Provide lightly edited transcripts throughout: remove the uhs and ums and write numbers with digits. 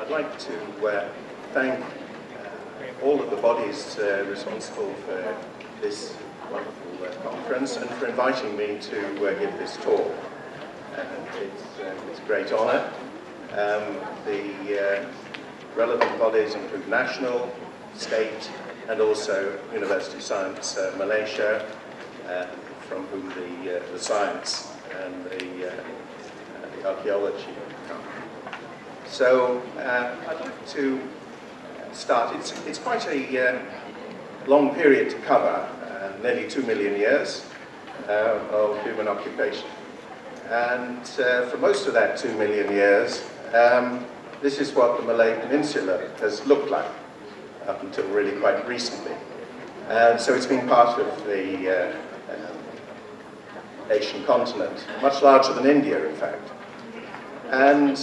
I'd like to thank all of the bodies responsible for this wonderful conference and for inviting me to give this talk. It's a great honour. The relevant bodies include national, state, and also University of Science Malaysia, from whom the science and the archaeology come. So I'd like to start. It's quite a long period to cover, nearly 2 million years of human occupation. And for most of that 2 million years, this is what the Malay Peninsula has looked like up until really quite recently. So it's been part of the Asian continent, much larger than India, in fact. And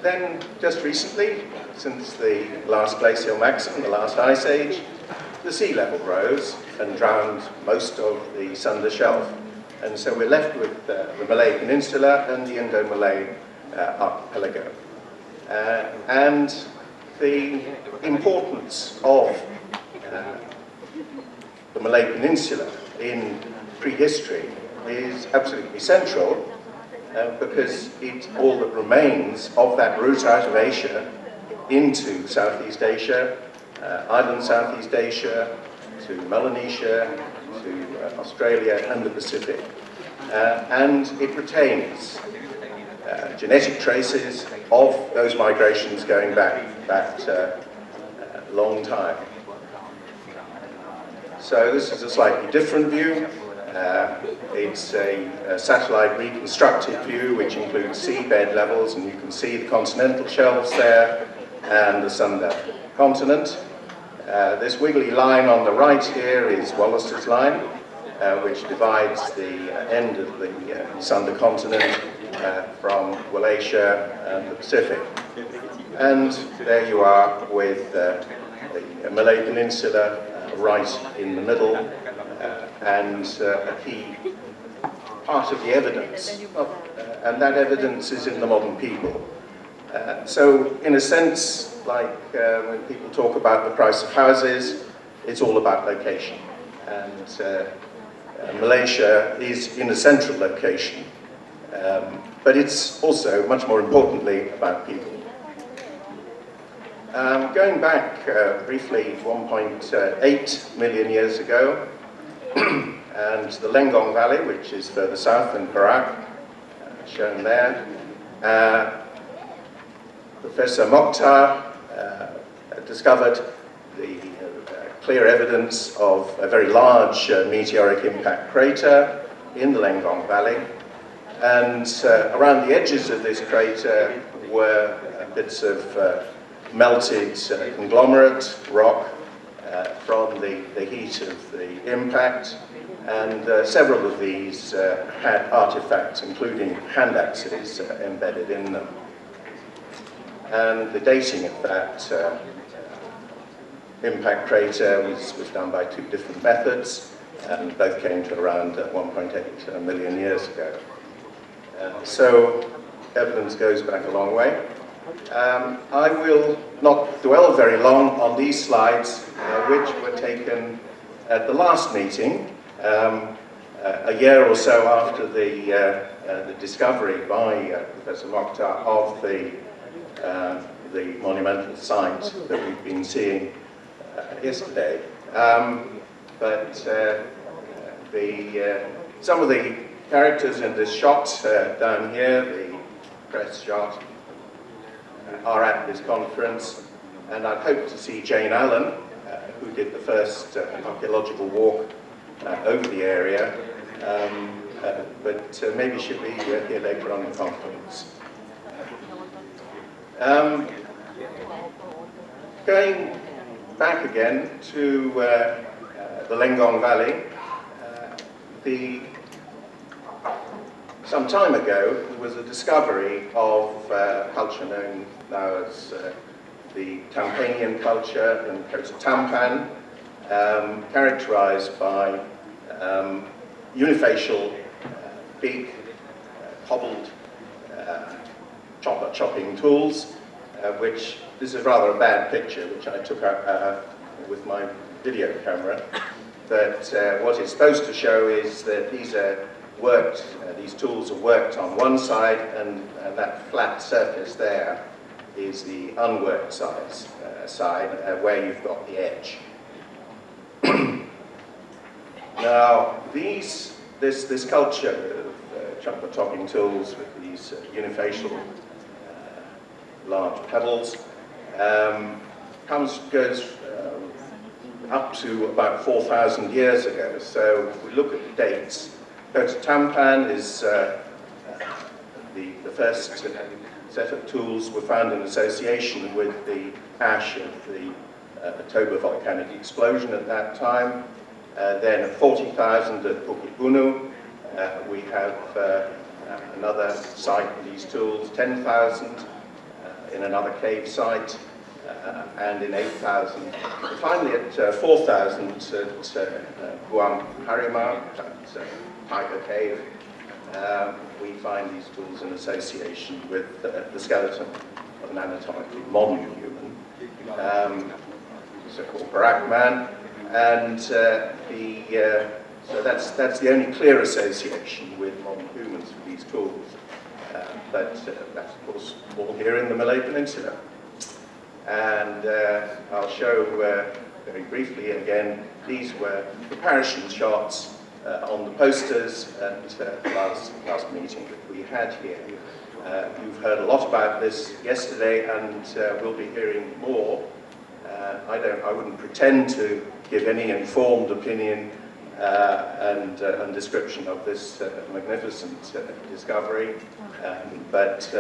then, just recently, since the last glacial maximum, the last ice age, the sea level rose and drowned most of the Sunda Shelf. And so we're left with the Malay Peninsula and the Indo-Malay archipelago. And the importance of the Malay Peninsula in prehistory is absolutely central, because it's all that remains of that route out of Asia into Southeast Asia, island Southeast Asia, to Melanesia, to Australia and the Pacific. And it retains genetic traces of those migrations going back a long time. So this is a slightly different view. It's a satellite reconstructed view which includes seabed levels, and you can see the continental shelves there and the Sunda continent. This wiggly line on the right here is Wallace's line, which divides the end of the Sunda continent from Wallacea and the Pacific. And there you are with the Malay Peninsula right in the middle, and a key part of the evidence. And that evidence is in the modern people. So in a sense, like when people talk about the price of houses, it's all about location. And Malaysia is in a central location, but it's also, much more importantly, about people. Going back briefly 1.8 million years ago, and the Lenggong Valley, which is further south than Perak, shown there, Professor Mokhtar discovered the clear evidence of a very large meteoric impact crater in the Lenggong Valley. And around the edges of this crater were bits of melted conglomerate rock from the heat of the impact. And several of these had artifacts, including hand axes, embedded in them. And the dating of that impact crater was done by two different methods, and both came to around 1.8 million years ago. So evidence goes back a long way. I will not dwell very long on these slides, which were taken at the last meeting, a year or so after the discovery by Professor Mokhtar of the monumental site that we've been seeing yesterday. But some of the characters in this shot down here, the press shot, are at this conference, and I'd hoped to see Jane Allen, who did the first archaeological walk over the area, but maybe she'll be here later on in the conference. Going back again to the Lenggong Valley, some time ago there was a discovery of a culture known now as the Tampanian culture in Kota Tampan, characterized by unifacial, big, cobbled chopping tools, which, this is rather a bad picture, which I took with my video camera. But what it's supposed to show is that these are worked, these tools are worked on one side, and that flat surface there is the unworked side where you've got the edge. Now, this culture of chocolate topping tools with these unifacial large pedals goes up to about 4,000 years ago. So if we look at the dates, Kota Tampan is the first set of tools were found in association with the ash of the Toba volcanic explosion at that time. Then at 40,000 at Bukit Bunu, we have another site for these tools, 10,000 in another cave site, and in 8,000. Finally at 4,000 at Guam Harimau, that's Tiger Cave, we find these tools in association with the skeleton of an anatomically modern human, so-called Barak man, and so that's the only clear association with modern humans for these tools. But that's of course all here in the Malay Peninsula. And I'll show very briefly again, these were comparison shots on the posters at the last meeting that we had here. You've heard a lot about this yesterday, and we'll be hearing more. I wouldn't pretend to give any informed opinion and description of this magnificent discovery, but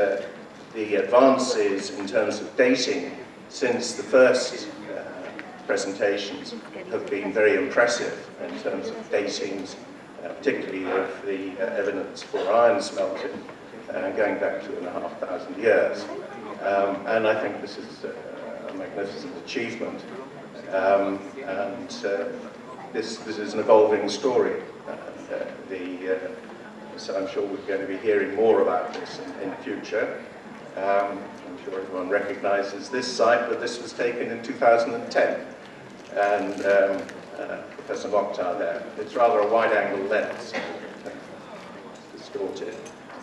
the advances in terms of dating since the first presentations have been very impressive in terms of datings, particularly of the evidence for iron smelting going back 2,500 years. And I think this is a magnificent achievement. And this is an evolving story. So I'm sure we're going to be hearing more about this in the future. I'm sure everyone recognizes this site, but this was taken in 2010. And Professor Mokhtar there. It's rather a wide-angle lens, distorted.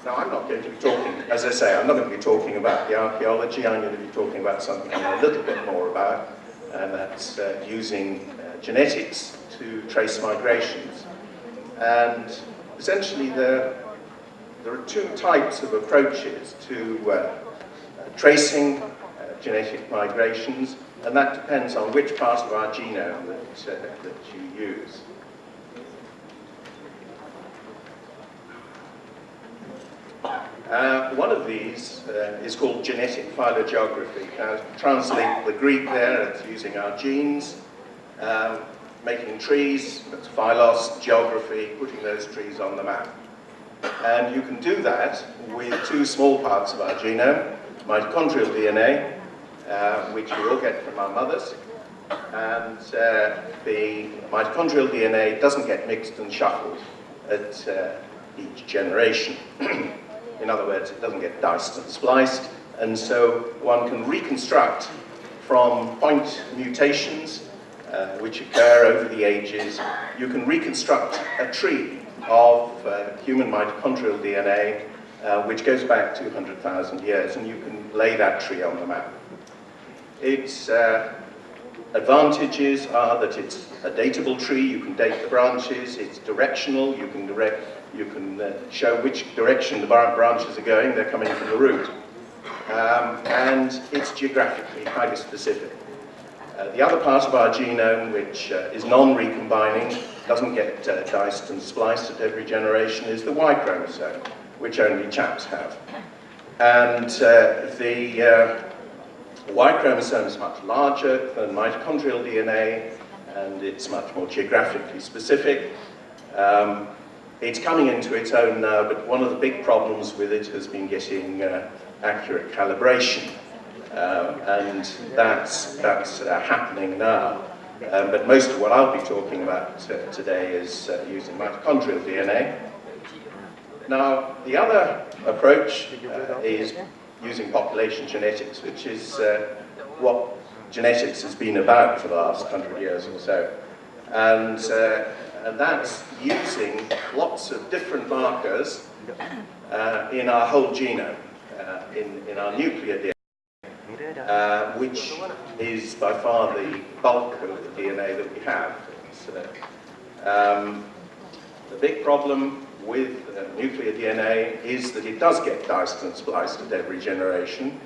Now, I'm not going to be talking, as I say, I'm not going to be talking about the archaeology. I'm going to be talking about something I know a little bit more about, and that's using genetics to trace migrations. And essentially, there are two types of approaches to tracing genetic migrations, and that depends on which part of our genome that you use. One of these is called genetic phylogeography. Now, to translate the Greek there, it's using our genes, making trees, that's phylos, geography, putting those trees on the map. And you can do that with two small parts of our genome, mitochondrial DNA, which we all get from our mothers, and the mitochondrial DNA doesn't get mixed and shuffled at each generation. In other words, it doesn't get diced and spliced, and so one can reconstruct from point mutations which occur over the ages. You can reconstruct a tree of human mitochondrial DNA which goes back 200,000 years, and you can lay that tree on the map. Its advantages are that it's a datable tree. You can date the branches. It's directional. You can show which direction the branches are going. They're coming from the root. And it's geographically highly specific. The other part of our genome, which is non-recombining, doesn't get diced and spliced at every generation, is the Y chromosome, which only chaps have. And the Y chromosome is much larger than mitochondrial DNA, and it's much more geographically specific. It's coming into its own now, but one of the big problems with it has been getting accurate calibration, and that's happening now. But most of what I'll be talking about today is using mitochondrial DNA. Now, the other approach is using population genetics, which is what genetics has been about for the last 100 years or so. And that's using lots of different markers in our whole genome, in our nuclear DNA, which is by far the bulk of the DNA that we have. The big problem with nuclear DNA is that it does get diced and spliced at every generation,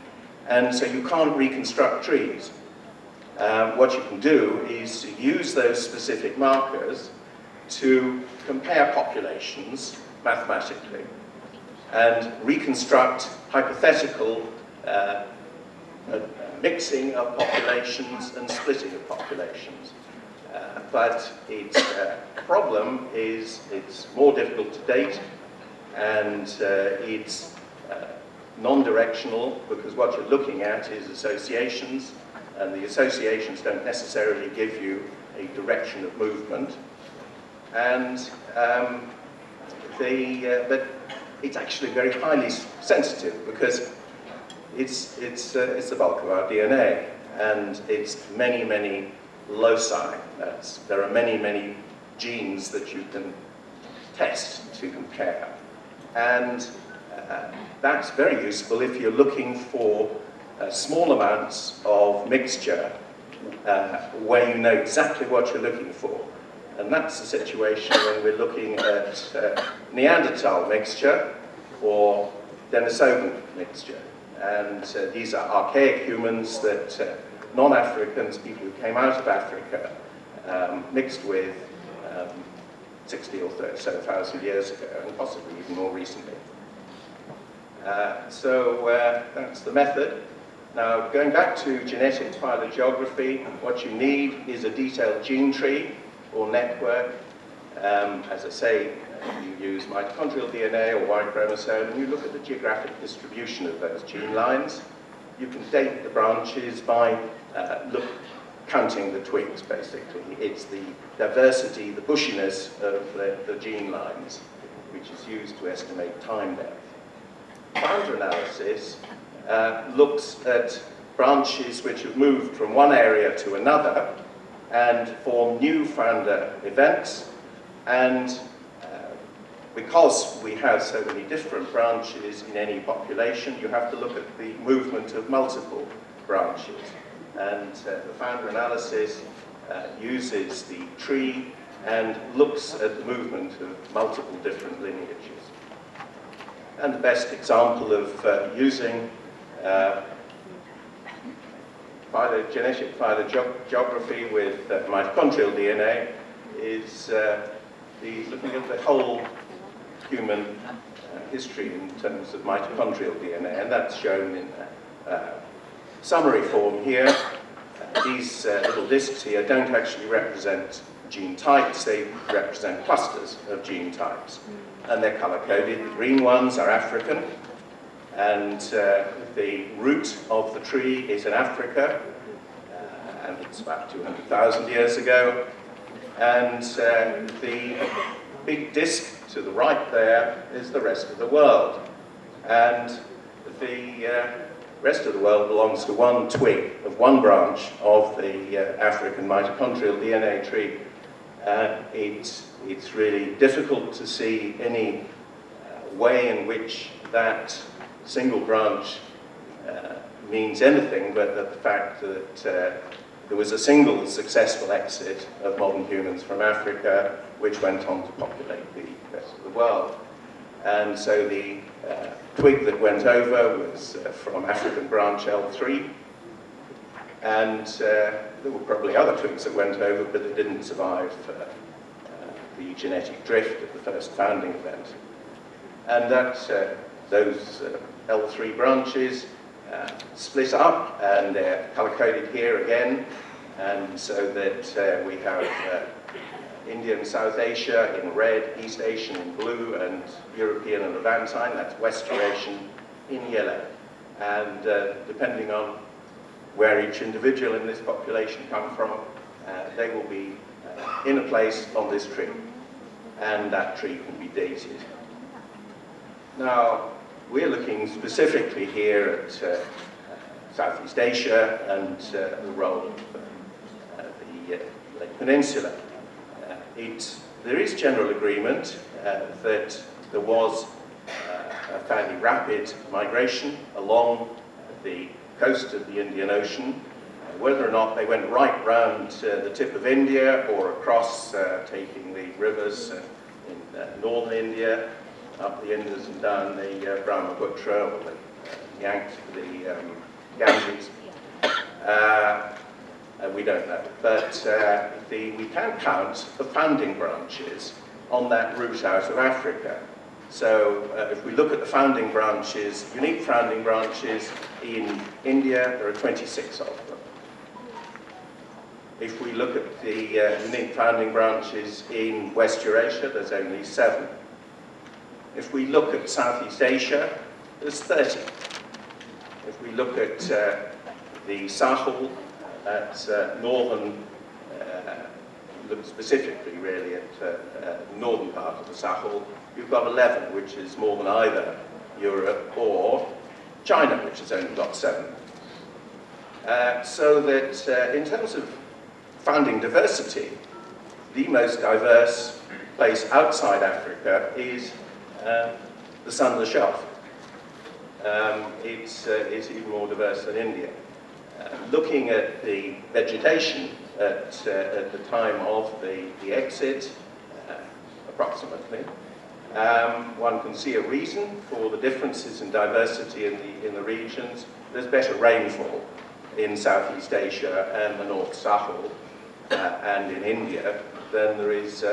and so you can't reconstruct trees. What you can do is use those specific markers to compare populations mathematically and reconstruct hypothetical mixing of populations and splitting of populations. But its problem is it's more difficult to date, and it's non-directional, because what you're looking at is associations, and the associations don't necessarily give you a direction of movement. And but it's actually very highly sensitive, because it's the bulk of our DNA, and it's many, many loci. There are many, many genes that you can test to compare. And that's very useful if you're looking for small amounts of mixture where you know exactly what you're looking for. And that's the situation when we're looking at Neanderthal mixture or Denisovan mixture. And these are archaic humans that non-Africans, people who came out of Africa, mixed with 60 or so thousand years ago, and possibly even more recently. So that's the method. Now, going back to genetic phylogeography, what you need is a detailed gene tree or network. As I say, you use mitochondrial DNA or Y chromosome, and you look at the geographic distribution of those gene lines. You can date the branches by counting the twigs, basically. It's the diversity, the bushiness of the gene lines, which is used to estimate time depth. Founder analysis looks at branches which have moved from one area to another and form new founder events. And because we have so many different branches in any population, you have to look at the movement of multiple branches. And the founder analysis uses the tree and looks at the movement of multiple different lineages. And the best example of using genetic phylogeography with mitochondrial DNA is looking at the whole human history in terms of mitochondrial DNA, and that's shown in summary form here. These little discs here don't actually represent gene types, they represent clusters of gene types. And they're color-coded. The green ones are African, and the root of the tree is in Africa, and it's about 200,000 years ago. And the big disc to the right there is the rest of the world. And the rest of the world belongs to one twig of one branch of the African mitochondrial DNA tree. It's really difficult to see any way in which that single branch means anything but the fact that there was a single successful exit of modern humans from Africa, which went on to populate the rest of the world. And so the twig that went over was from African branch L3, and there were probably other twigs that went over, but they didn't survive the genetic drift of the first founding event. And that those L3 branches split up, and they're color-coded here again, and so that we have India and South Asia in red, East Asian in blue, and European and Levantine, that's West Eurasian, in yellow. And depending on where each individual in this population come from, they will be in a place on this tree, and that tree can be dated. Now, we're looking specifically here at Southeast Asia and the role of the Peninsula. There is general agreement that there was a fairly rapid migration along the coast of the Indian Ocean. Whether or not they went right round the tip of India or across, taking the rivers in northern India, up the Indus and down the Brahmaputra, or the Ganges. We don't know, but we can count the founding branches on that route out of Africa. So if we look at the founding branches, unique founding branches in India, there are 26 of them. If we look at the unique founding branches in West Eurasia, there's only 7. If we look at Southeast Asia, there's 30. If we look at the Sahel, at northern, look specifically really at the northern part of the Sahel, you've got 11, which is more than either Europe or China, which has only got 7. So that in terms of founding diversity, the most diverse place outside Africa is the Sunda Shelf. It's even more diverse than India. Looking at the vegetation at the time of the exit, approximately, one can see a reason for the differences in diversity in the regions. There's better rainfall in Southeast Asia and the North Sahel and in India than there is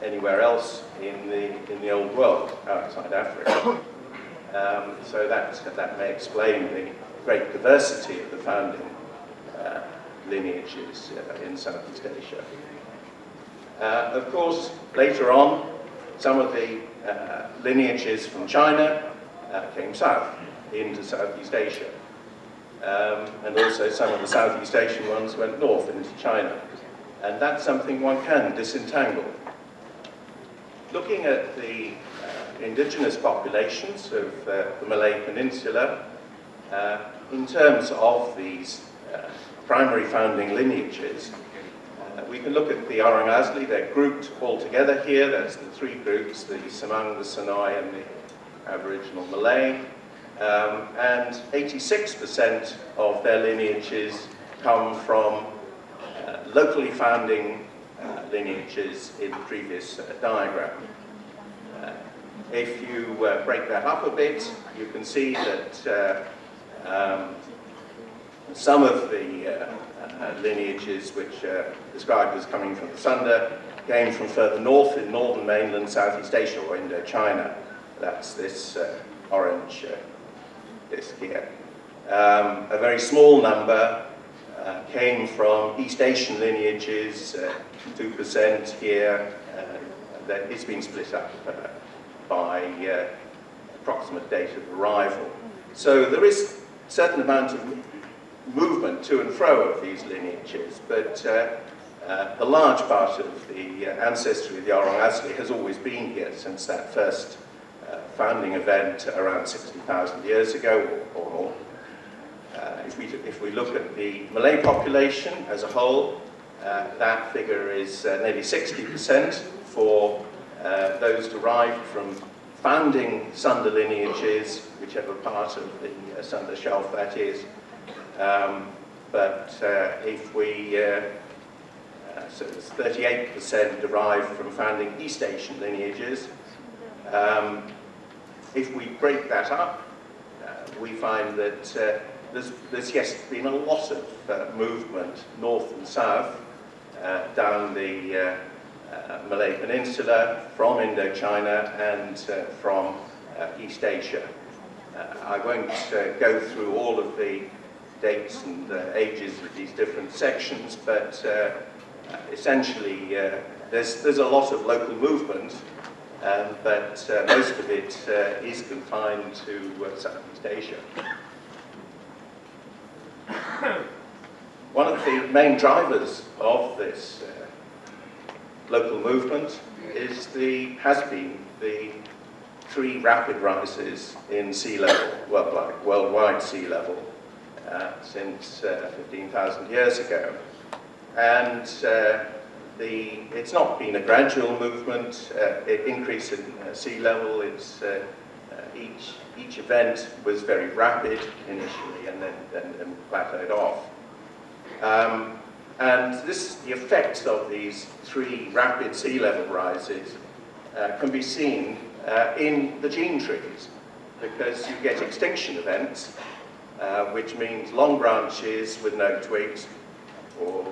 anywhere else in the old world outside Africa. So that may explain the great diversity of the founding lineages in Southeast Asia. Of course, later on, some of the lineages from China came south into Southeast Asia. And also some of the Southeast Asian ones went north into China. And that's something one can disentangle. Looking at the indigenous populations of the Malay Peninsula, in terms of these primary founding lineages, we can look at the Orang Asli. They're grouped all together here. That's the 3 groups, the Semang, the Senoi, and the Aboriginal Malay. And 86% of their lineages come from locally founding lineages in the previous diagram. If you break that up a bit, you can see that some of the lineages which are described as coming from the Sunda came from further north in northern mainland Southeast Asia or Indochina. That's this orange disc here. A very small number came from East Asian lineages, 2% here. That it's been split up by approximate date of arrival. So there is a certain amount of movement to and fro of these lineages, but the large part of the ancestry of the Orang Asli has always been here since that first founding event around 60,000 years ago or more. If we look at the Malay population as a whole, that figure is nearly 60% for those derived from founding Sunda lineages, whichever part of the Sunda Shelf that is. But if we, so it's 38% derived from founding East Asian lineages. If we break that up, we find that there's yes been a lot of movement north and south down the Malay Peninsula from Indochina and from East Asia. I won't go through all of the dates and ages of these different sections, but essentially there's a lot of local movement, but most of it is confined to Southeast Asia. One of the main drivers of this local movement has been the three rapid rises in sea level, worldwide sea level, since 15,000 years ago. And it's not been a gradual movement. Increase in sea level, each event was very rapid initially and then plateaued off. And the effects of these three rapid sea level rises can be seen in the gene trees, because you get extinction events, which means long branches with no twigs, or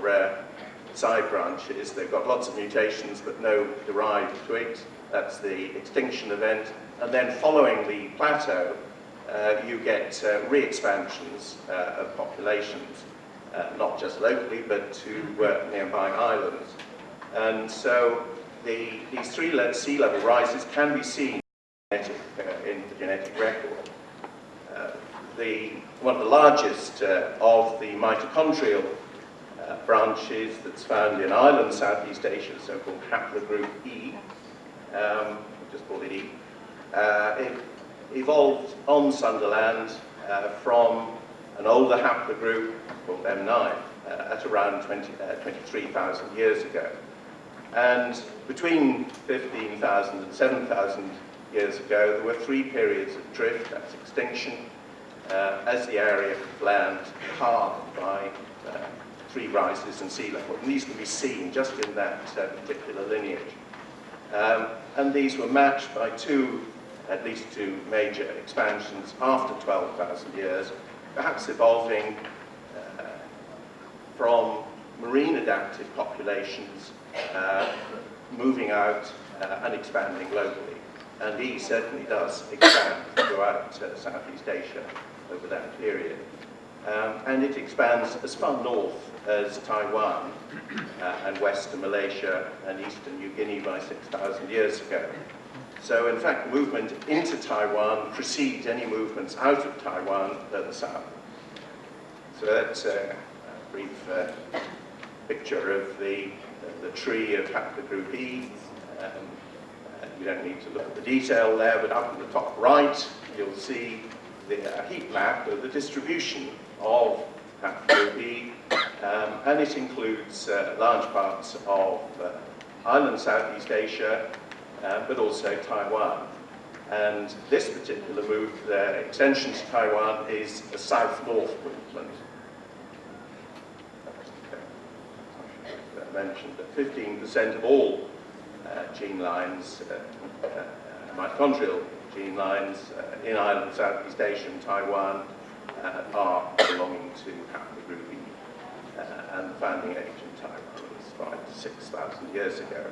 side branches. They've got lots of mutations but no derived twigs. That's the extinction event. And then following the plateau, you get re-expansions of populations, not just locally, but to nearby islands. And so these three sea level rises can be seen in the genetic record. One of the largest of the mitochondrial branches that's found in island Southeast Asia, so-called haplogroup E, just call it E, it evolved on Sunderland from an older haplogroup called M9 at around 23,000 years ago. And between 15,000 and 7,000 years ago, there were three periods of drift, that's extinction, as the area of land halved by three rises in sea level. And these can be seen just in that particular lineage. And these were matched by at least two major expansions after 12,000 years, perhaps evolving from marine adapted populations, moving out and expanding locally. And E certainly does expand throughout Southeast Asia over that period. And it expands as far north as Taiwan and western Malaysia and eastern New Guinea by 6,000 years ago. So in fact, movement into Taiwan precedes any movements out of Taiwan further south. So that's a brief picture of the tree of haplogroup E. You don't need to look at the detail there, but up in the top right, you'll see the heat map of the distribution of haplogroup E, and it includes large parts of island Southeast Asia, but also Taiwan. And this particular move, the extension to Taiwan, is a south-north movement. I mentioned that 15% of all gene lines, mitochondrial gene lines in island Southeast Asia and Taiwan are belonging to haplogroup E. And the founding age in Taiwan was 5,000 to 6,000 years ago.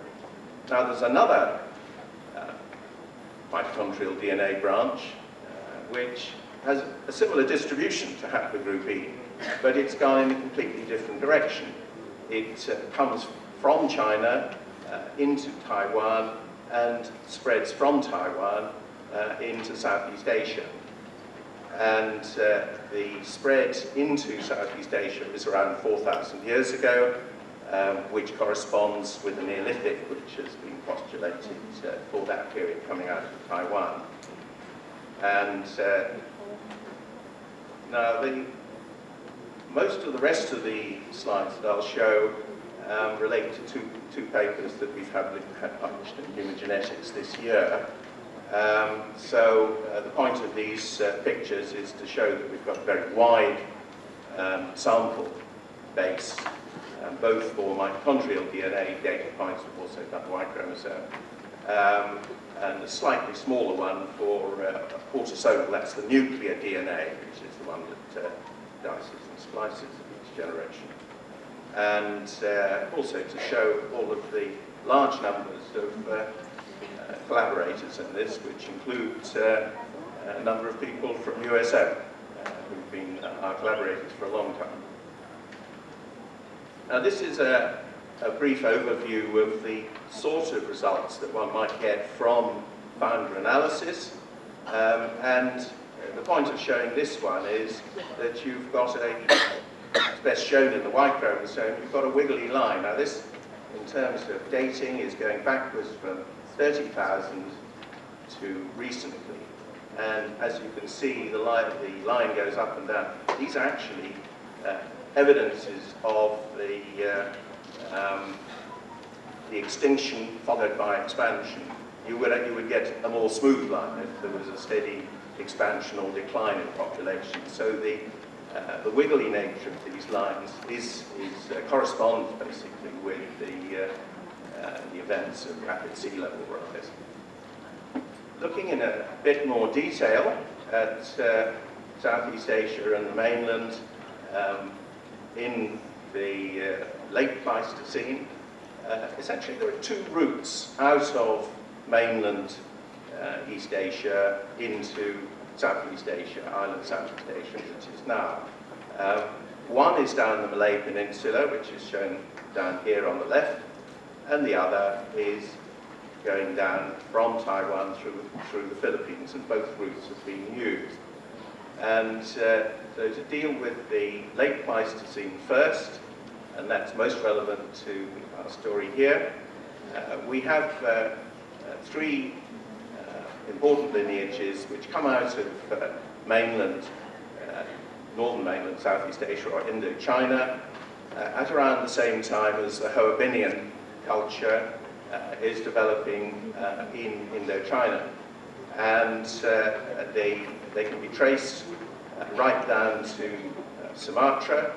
Now there's another mitochondrial DNA branch which has a similar distribution to haplogroup E, but it's gone in a completely different direction. It comes from China into Taiwan and spreads from Taiwan into Southeast Asia. And the spread into Southeast Asia is around 4,000 years ago, which corresponds with the Neolithic, which has been postulated for that period coming out of Taiwan. And now most of the rest of the slides that I'll show relate to two papers that we've had published in Human Genetics this year. The point of these pictures is to show that we've got a very wide sample base, both for mitochondrial DNA data points, we've also done Y chromosome, and a slightly smaller one for autosomal, that's the nuclear DNA, which is the one that dices and splices of each generation. And also to show all of the large numbers of collaborators in this, which includes a number of people from USM who've been our collaborators for a long time. Now this is a brief overview of the sort of results that one might get from founder analysis, and the point of showing this one is that you've got it's best shown in the Y chromosome, you've got a wiggly line. Now this, in terms of dating, is going backwards from 30,000 to recently. And as you can see, the line goes up and down. These are actually evidences of the extinction followed by expansion. You would get a more smooth line if there was a steady expansion or decline in population. So the wiggly nature of these lines corresponds basically with the events of rapid sea level rise. Looking in a bit more detail at Southeast Asia and the mainland, in the late Pleistocene, essentially there are two routes out of mainland East Asia into Southeast Asia, island Southeast Asia, which is now. One is down the Malay Peninsula, which is shown down here on the left, and the other is going down from Taiwan through the Philippines, and both routes have been used. And so to deal with the late Pleistocene first, and that's most relevant to our story here, we have three important lineages which come out of mainland, northern mainland Southeast Asia or Indochina at around the same time as the Hoabinian culture is developing in Indochina. And they can be traced right down to Sumatra,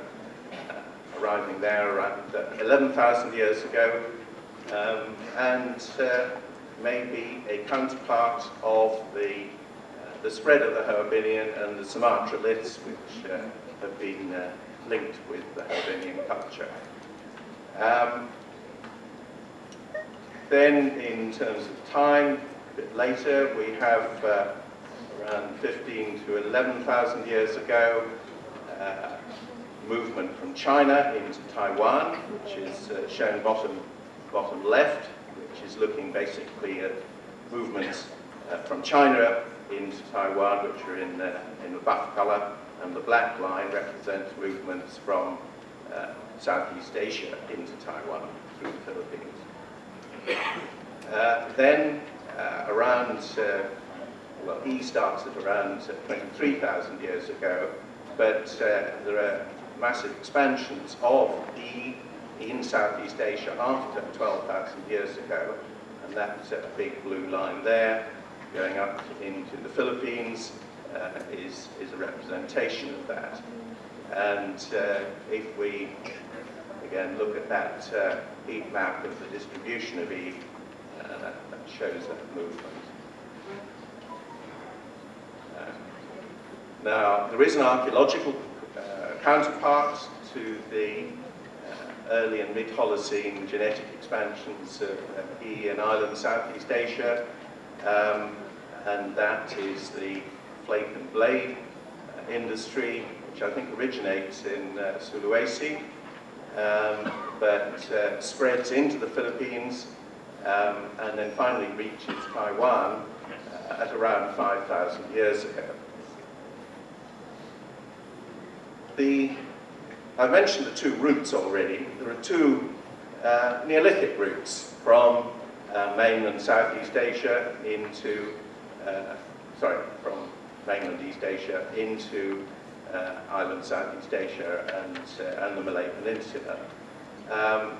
arriving there around 11,000 years ago, and maybe a counterpart of the spread of the Hoabinian and the Sumatra liths, which have been linked with the Hoabinian culture. Then, in terms of time, a bit later, we have around 15 to 11,000 years ago, movement from China into Taiwan, which is shown bottom left, which is looking basically at movements from China into Taiwan, which are in the buff color, and the black line represents movements from Southeast Asia into Taiwan through the Philippines. Then around, well, E starts at around 23,000 years ago, but there are massive expansions of E in Southeast Asia after 12,000 years ago, and that's a big blue line there going up into the Philippines is a representation of that. And if we again look at that heat map of the distribution of E, that shows that movement. Now, there is an archaeological counterpart to the early and mid-Holocene genetic expansions of E in island Southeast Asia, and that is the flake and blade industry, which I think originates in Sulawesi, but spreads into the Philippines, and then finally reaches Taiwan at around 5,000 years ago. I mentioned the two routes already. There are two Neolithic routes from mainland Southeast Asia into, from mainland East Asia into island Southeast Asia and the Malay Peninsula.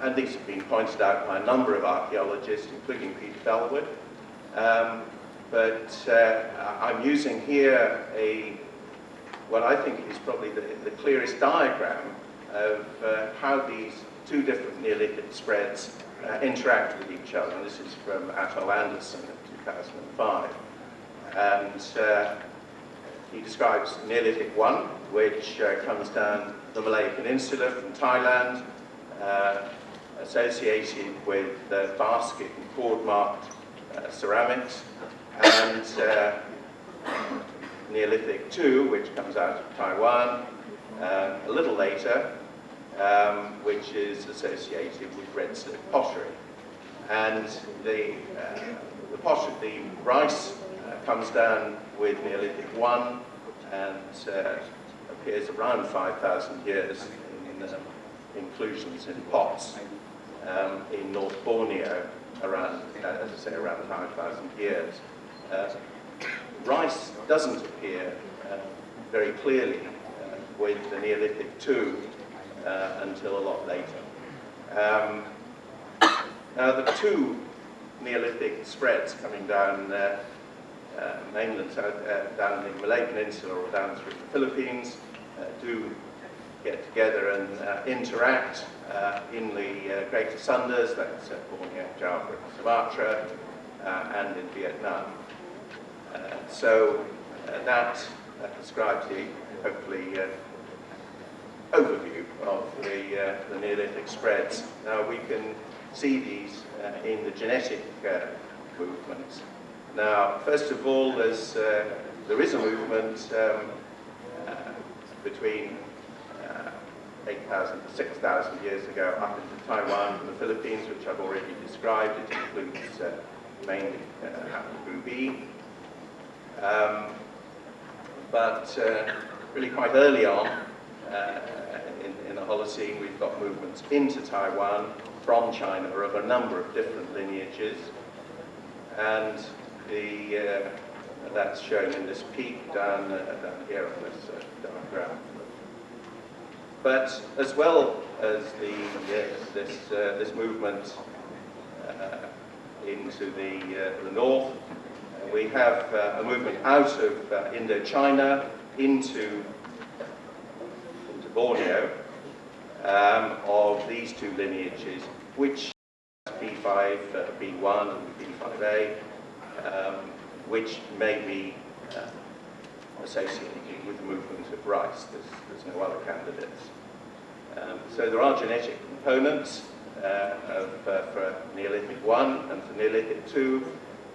And these have been pointed out by a number of archaeologists, including Peter Bellwood. But I'm using here what I think is probably the clearest diagram of how these two different Neolithic spreads interact with each other. And this is from Ato Anderson in 2005. And he describes Neolithic 1, which comes down the Malay Peninsula from Thailand, associated with basket and cord-marked ceramics, and Neolithic 2, which comes out of Taiwan a little later, which is associated with red slip pottery. And the rice comes down with Neolithic 1 and appears around 5,000 years in inclusions in pots in North Borneo, around, as I say, around 5,000 years. Rice doesn't appear very clearly with the Neolithic 2 until a lot later. Now the two Neolithic spreads coming down mainland, down the Malay Peninsula or down through the Philippines do get together and interact in the Greater Sundas, that's Borneo, Java, and Sumatra, and in Vietnam. So that describes the, hopefully, overview of the Neolithic spreads. Now we can see these in the genetic movements. Now, first of all, there is a movement between 8,000 to 6,000 years ago up into Taiwan from the Philippines, which I've already described. It includes mainly haplogroup B. But really quite early on in the Holocene, we've got movements into Taiwan from China of a number of different lineages. And that's shown in this peak down here on this diagram. But as well as this movement into the north, we have a movement out of Indochina into Borneo of these two lineages, which B5, B1 and B5A, which may be associated with the movement of rice. There's no other candidates. So there are genetic components for Neolithic 1 and for Neolithic 2.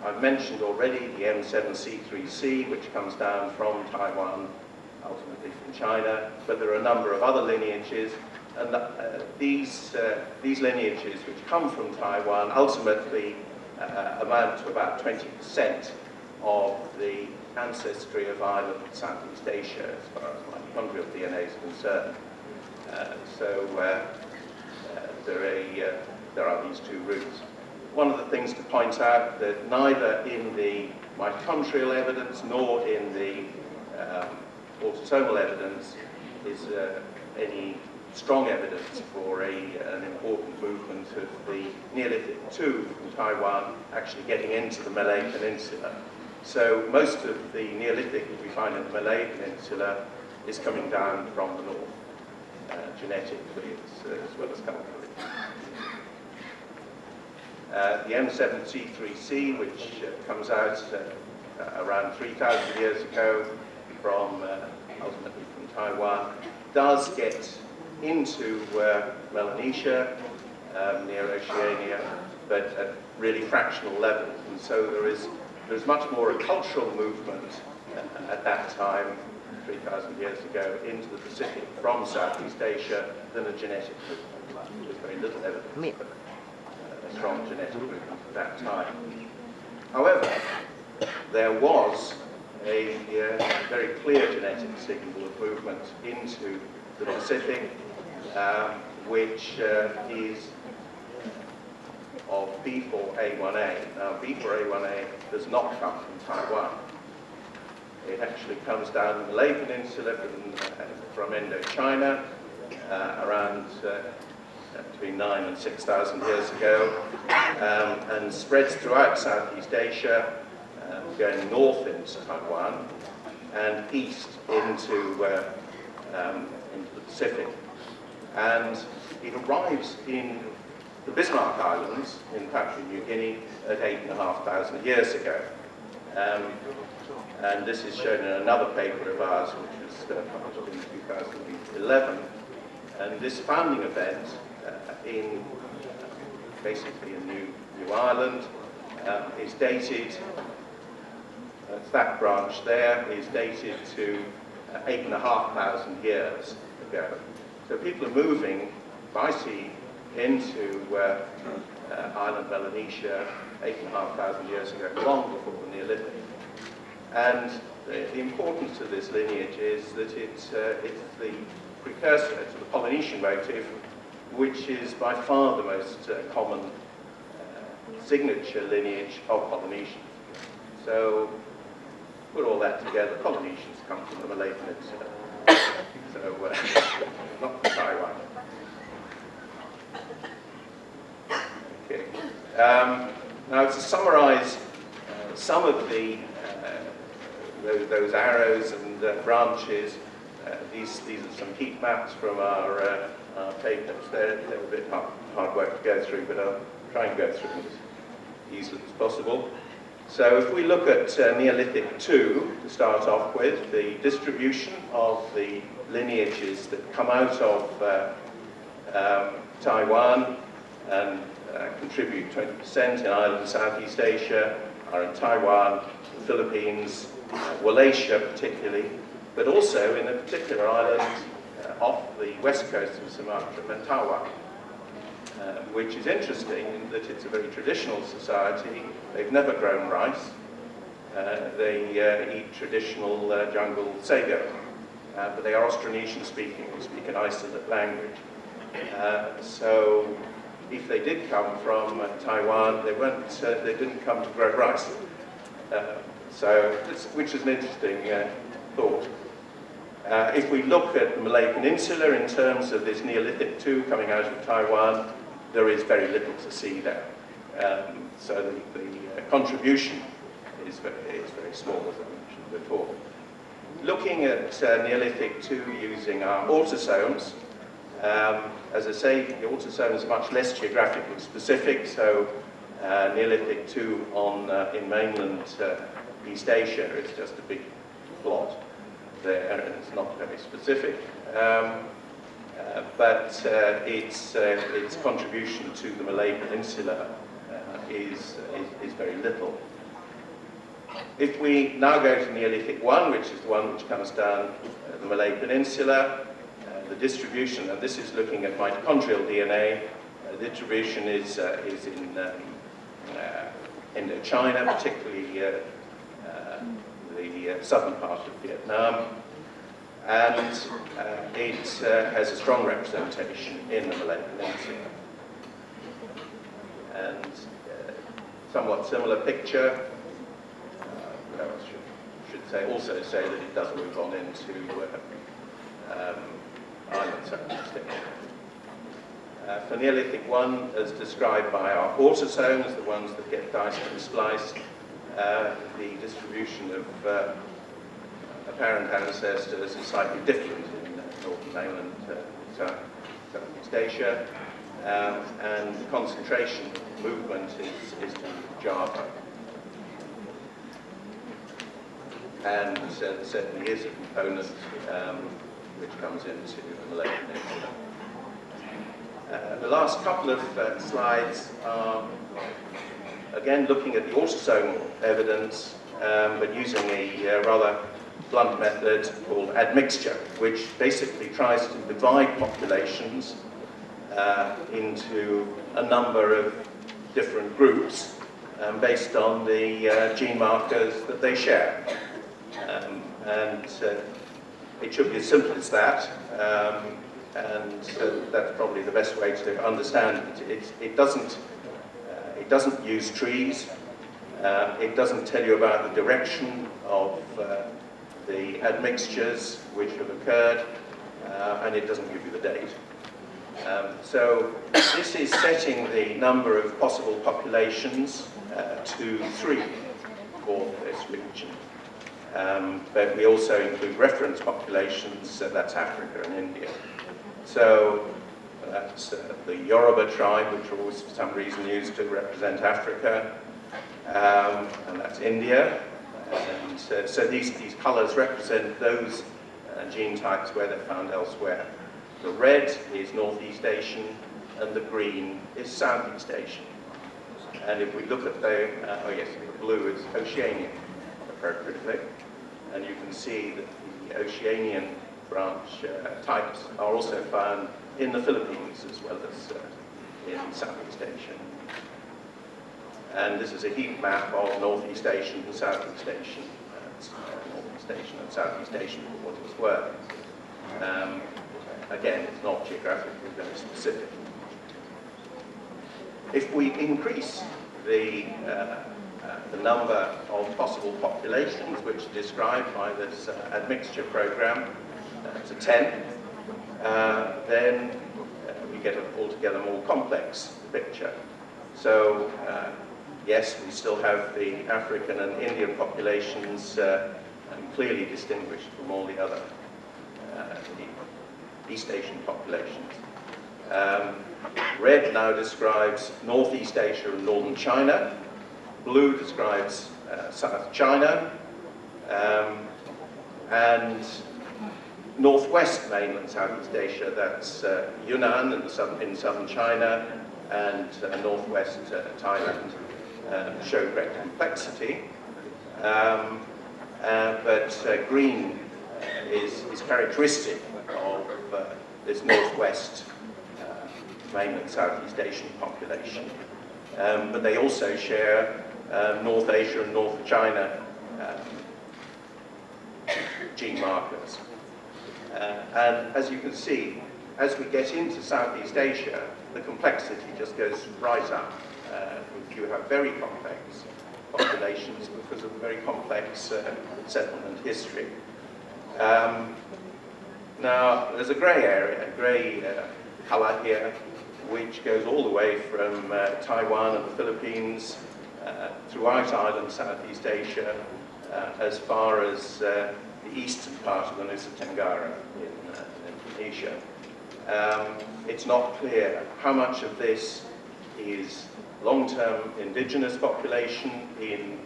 I've mentioned already the M7C3C, which comes down from Taiwan, ultimately from China, but there are a number of other lineages, and these lineages which come from Taiwan ultimately amount to about 20% of the ancestry of island Southeast Asia as far as mitochondrial DNA is concerned. So there are these two routes. One of the things to point out that neither in the mitochondrial evidence nor in the autosomal evidence is any strong evidence for an important movement of the Neolithic 2 from Taiwan actually getting into the Malay Peninsula. So most of the Neolithic that we find in the Malay Peninsula is coming down from the north, genetically as well as culturally. The M7C3C, which comes out around 3,000 years ago from, ultimately from Taiwan, does get into Melanesia, near Oceania, but at really fractional levels. And so there's much more a cultural movement at that time, 3,000 years ago, into the Pacific from Southeast Asia than a genetic movement. There's very little evidence for a strong genetic movement at that time. However, there was a very clear genetic signal of movement into the Pacific, which is of B4A1A. Now, B4A1A does not come from Taiwan. It actually comes down the Malay Peninsula from Indochina around between 9,000 and 6,000 years ago, and spreads throughout Southeast Asia, going north into Taiwan and east into the Pacific. And it arrives in the Bismarck Islands in Papua New Guinea at 8,500 years ago. And this is shown in another paper of ours, which was published in 2011. And this founding event in basically a new island is dated, that branch there is dated to 8,500 years ago. So people are moving by sea into island Melanesia 8,500 years ago, long before the Neolithic. And the importance of this lineage is that it's the precursor to the Polynesian motif, which is by far the most common signature lineage of Polynesians. So put all that together. Polynesians come from the Malay Peninsula, so not from Taiwan. Okay. Now to summarise some of those arrows and branches, these are some heat maps from our papers. They're a bit hard work to go through, but I'll try and go through them as easily as possible. So if we look at Neolithic 2, to start off with, the distribution of the lineages that come out of Taiwan and contribute 20% in Ireland, Southeast Asia, are in Taiwan, the Philippines, Malaysia particularly, but also in a particular island off the west coast of Sumatra, Mentawai, which is interesting in that it's a very traditional society. They've never grown rice. They eat traditional jungle sago, but they are Austronesian speaking. They speak an isolate language. So if they did come from Taiwan, they didn't come to grow rice. Which is an interesting thought. If we look at the Malay Peninsula in terms of this Neolithic 2 coming out of Taiwan, there is very little to see there. So the contribution is very small, as I mentioned before. Looking at Neolithic 2 using our autosomes, as I say, the autosome is much less geographically specific, so Neolithic 2 in mainland East Asia is just a big plot there, and it's not very specific. But its contribution to the Malay Peninsula is very little. If we now go to Neolithic 1, which is the one which comes down the Malay Peninsula, the distribution, and this is looking at mitochondrial DNA, the distribution is in Indochina, particularly the southern part of Vietnam, and it has a strong representation in the Malay Peninsula. And somewhat similar picture, I should also say that it does move on into island Southeast Asia. For Neolithic 1, as described by our autosomes, the ones that get diced and spliced, the distribution of apparent ancestors is slightly different in northern mainland Southeast Asia, and the concentration movement is to Java. And there certainly is a component which comes into the Malay Peninsula. The last couple of slides are, again, looking at the autosomal evidence, but using a rather blunt method called admixture, which basically tries to divide populations into a number of different groups based on the gene markers that they share. And it should be as simple as that, and that's probably the best way to understand it. It doesn't use trees. It doesn't tell you about the direction of the admixtures which have occurred, and it doesn't give you the date. So this is setting the number of possible populations to 3 for this region. But we also include reference populations, that's Africa and India. So that's the Yoruba tribe, which are always for some reason used to represent Africa, and that's India. And so these colours represent those gene types where they're found elsewhere. The red is Northeast Asian, and the green is Southeast Asian. And if we look at the blue is Oceanian, appropriately. And you can see that the Oceanian branch types are also found in the Philippines as well as in Southeast Asia. And this is a heat map of Northeast Asian and Southeast Asian. Northeast Asian and Southeast Asian for what it's worth. Again, it's not geographically very specific. If we increase the the number of possible populations which are described by this admixture program to 10, then we get an altogether more complex picture. So, yes, we still have the African and Indian populations clearly distinguished from all the other the East Asian populations. Red now describes Northeast Asia and Northern China. Blue describes South China. And Northwest mainland Southeast Asia, that's Yunnan in southern China, and Northwest Thailand, show great complexity. But green is characteristic of this Northwest mainland Southeast Asian population. But they also share North Asia and North China gene markers. And as you can see, as we get into Southeast Asia, the complexity just goes right up. You have very complex populations because of very complex settlement history. Now, there's a grey area, a grey colour here, which goes all the way from Taiwan and the Philippines, throughout island Southeast Asia, as far as the eastern part of the Nusa Tenggara in Indonesia. It's not clear how much of this is long-term indigenous population in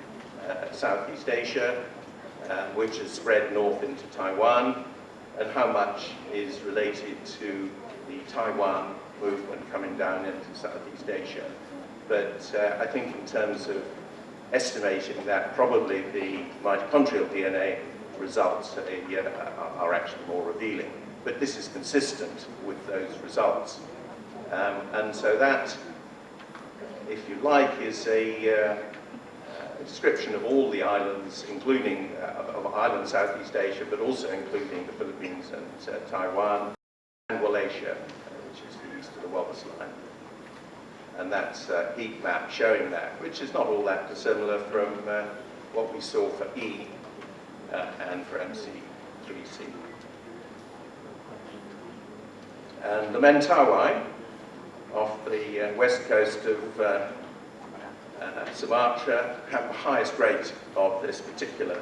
Southeast Asia, which has spread north into Taiwan, and how much is related to the Taiwan movement coming down into Southeast Asia. But I think in terms of estimating that, probably the mitochondrial DNA results are actually more revealing. But this is consistent with those results. And so that, if you like, is a description of all the islands, including of island Southeast Asia, but also including the Philippines and Taiwan, and Malaysia, which is the east of the Wallace Line. And that's a heat map showing that, which is not all that dissimilar from what we saw for E and for MC3C. And the Mentawai, off the west coast of Sumatra, have the highest rate of this particular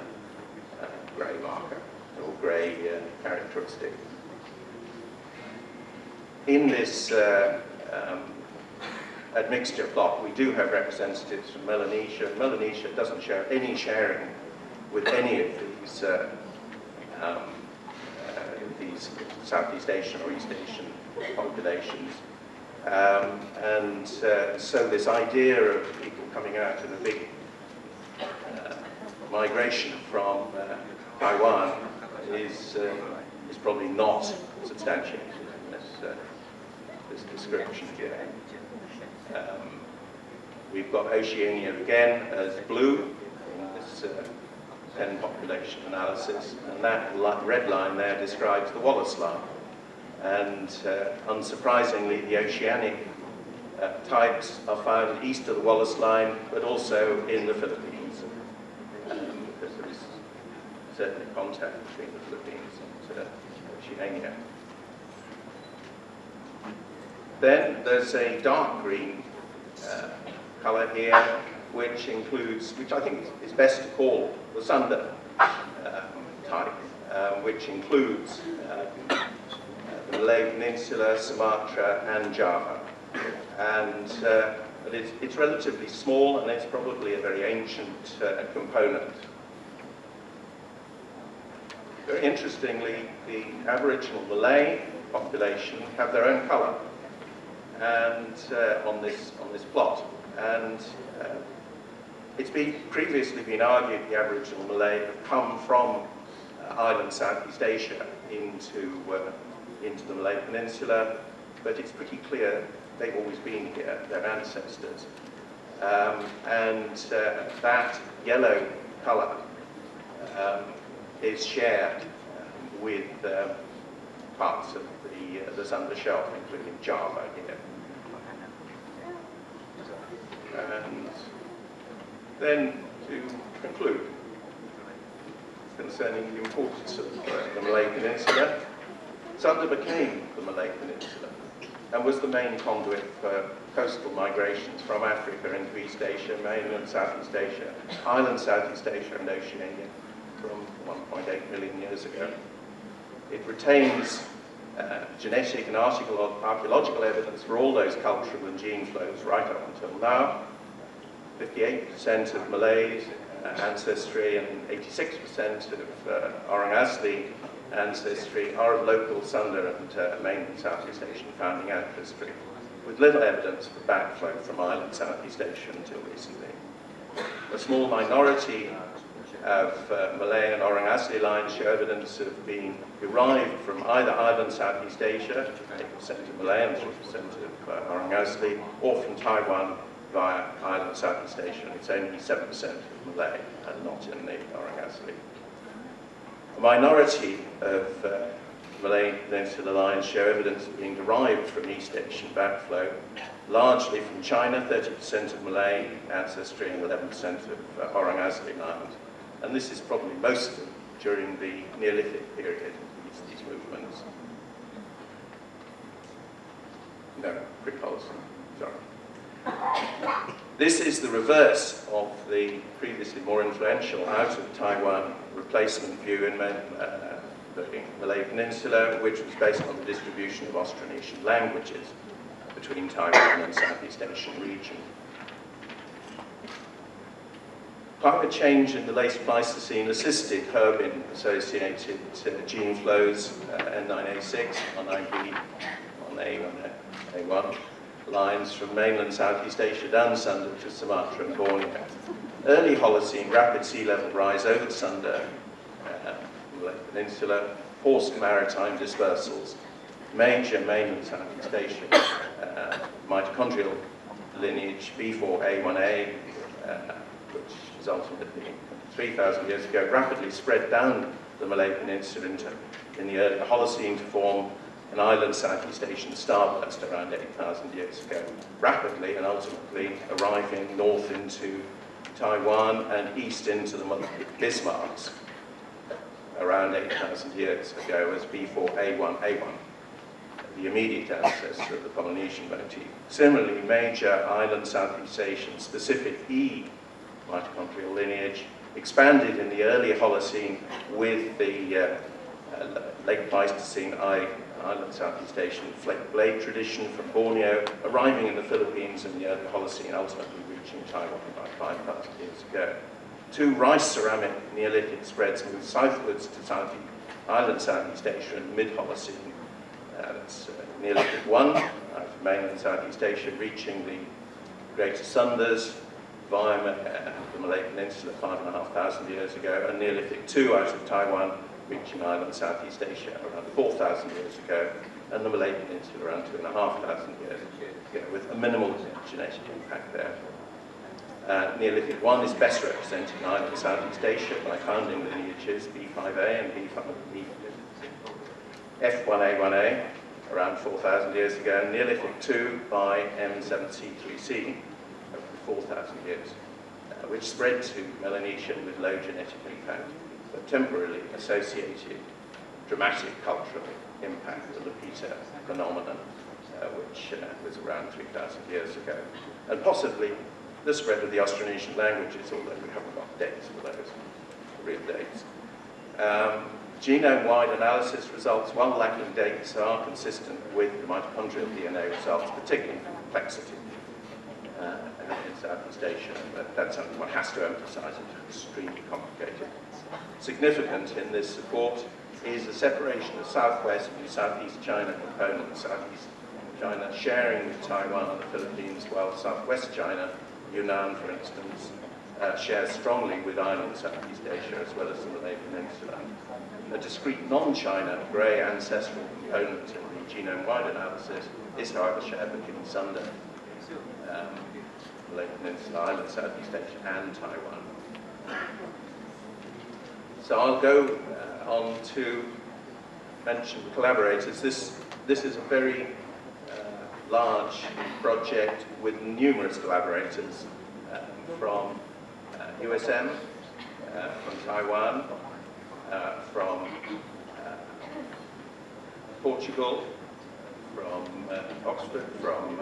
grey marker, or grey characteristic. In this admixture plot, we do have representatives from Melanesia. Melanesia doesn't show any sharing with any of these Southeast Asian or East Asian populations. So this idea of people coming out in a big migration from Taiwan is probably not substantiated in this description here. We've got Oceania again as blue in this Penn population analysis, and that red line there describes the Wallace Line. And unsurprisingly, the oceanic types are found east of the Wallace Line, but also in the Philippines, because there is certainly contact between the Philippines and Oceania. Then there's a dark green colour here, which I think is best to call the Sunda type, which includes the Malay Peninsula, Sumatra, and Java. And it's relatively small, and it's probably a very ancient component. Very interestingly, the Aboriginal Malay population have their own colour, and on this plot. And it's previously been argued the Aboriginal Malay have come from island Southeast Asia into the Malay Peninsula, but it's pretty clear they've always been here, their ancestors. And that yellow colour is shared with parts of the Sunda Shelf, including Java here. And Then, to conclude, concerning the importance of the Malay Peninsula, Sunda became the Malay Peninsula and was the main conduit for coastal migrations from Africa into East Asia, mainland Southeast Asia, island Southeast Asia and Oceania from 1.8 million years ago. It retains genetic and archaeological evidence for all those cultural and gene flows right up until now. 58% of Malays ancestry and 86% of Orang Asli ancestry are of local Sunda and mainland Southeast Asian founding ancestry, with little evidence of backflow from island Southeast Asia until recently. A small minority of Malay and Orang Asli lines show evidence of being derived from either island Southeast Asia, 8% of Malay and 3% of Orang Asli, or from Taiwan via island Southeast Asia, and it's only 7% of Malay and not in the Orang Asli. A minority of Malay Peninsula lines show evidence of being derived from East Asian backflow, largely from China, 30% of Malay ancestry and 11% of Orang Asli lines. And this is probably most of them during the Neolithic period, these movements. No, pre-Holocene, sorry. This is the reverse of the previously more influential out of Taiwan replacement view in the Malay Peninsula, which was based on the distribution of Austronesian languages between Taiwan and Southeast Asian region. Climate change in the late Pleistocene assisted herbin-associated gene flows, N9A6, N9B, N1A1 lines from mainland Southeast Asia down Sunda to Sumatra and Borneo. Early Holocene rapid sea level rise over Sunda, Malay Peninsula, forced maritime dispersals. Major mainland Southeast Asian mitochondrial lineage B4A1A, which is ultimately 3,000 years ago, rapidly spread down the Malay Peninsula in the early Holocene to form an island Southeast Asian starburst around 8,000 years ago, rapidly and ultimately arriving north into Taiwan and east into the Bismarcks around 8,000 years ago as B4A1A1, the immediate ancestor of the Polynesian motif. Similarly, major island Southeast Asian specific E mitochondrial lineage expanded in the early Holocene with the late Pleistocene island Southeast Asian flake blade tradition from Borneo, arriving in the Philippines in the early Holocene, ultimately reaching Taiwan about 5,000 years ago. Two rice ceramic Neolithic spreads moved southwards to island Southeast Asia in mid-Holocene. That's Neolithic 1 out of mainland Southeast Asia, reaching the Greater Sundas via the Malay Peninsula 5,500 years ago, and Neolithic 2 out of Taiwan, reaching island Southeast Asia around 4,000 years ago, and the Malay Peninsula around 2,500 years ago, with a minimal genetic impact there. Neolithic 1 is best represented in island Southeast Asia by founding lineages B5A and B5B. F1A1A around 4,000 years ago, and Neolithic 2 by M7C3C over 4,000 years, which spread to Melanesian with low genetic impact, but temporarily associated dramatic cultural impact, the Lapita phenomenon, which was around 3,000 years ago, and possibly the spread of the Austronesian languages, although we haven't got dates for those, real dates. Genome-wide analysis results, while lacking dates, are consistent with the mitochondrial DNA results, particularly for complexity in Southeast Asia. But that's something one has to emphasize, it's extremely complicated. Significant in this support is the separation of Southwest and Southeast China components. Southeast China sharing with Taiwan and the Philippines, while Southwest China, Yunnan for instance, shares strongly with island Southeast Asia as well as the Malay Peninsula. A discrete non-China grey ancestral component in the genome-wide analysis is however shared between Sunda, Malay Peninsula, island Southeast Asia and Taiwan. So I'll go on to mention collaborators. This is a very large project with numerous collaborators from USM, from Taiwan, from Portugal, from Oxford, from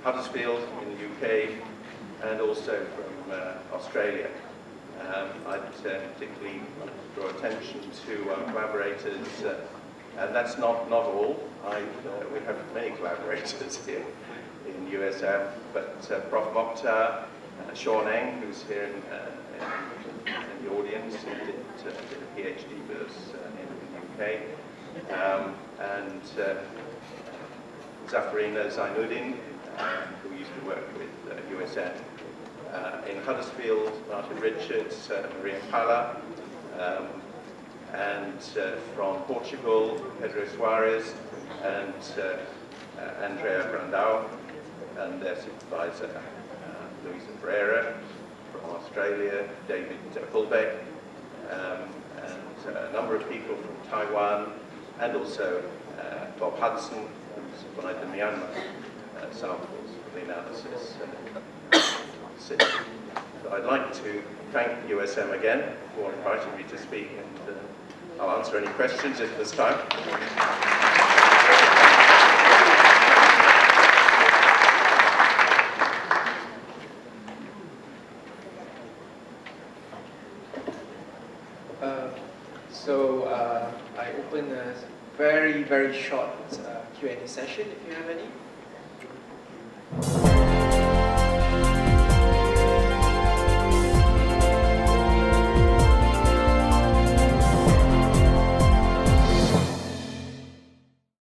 Huddersfield in the UK, and also from Australia. I'd particularly like to draw attention to our collaborators, and that's not all. We have many collaborators here in USM, but Prof. Mokhtar, Sean Eng, who's here in the audience, who did a PhD with us in the UK, and Zafarina Zainuddin, who used to work with USM. In Huddersfield, Martin Richards, Maria Pala, and from Portugal, Pedro Soares and Andrea Brandão, and their supervisor, Luisa Pereira. From Australia, David Hulbeck, and a number of people from Taiwan, and also Bob Hudson, who supplied the Myanmar samples for the analysis. So I'd like to thank USM again for inviting me to speak, and I'll answer any questions if there's time. I open a very, very short Q&A session if you have any.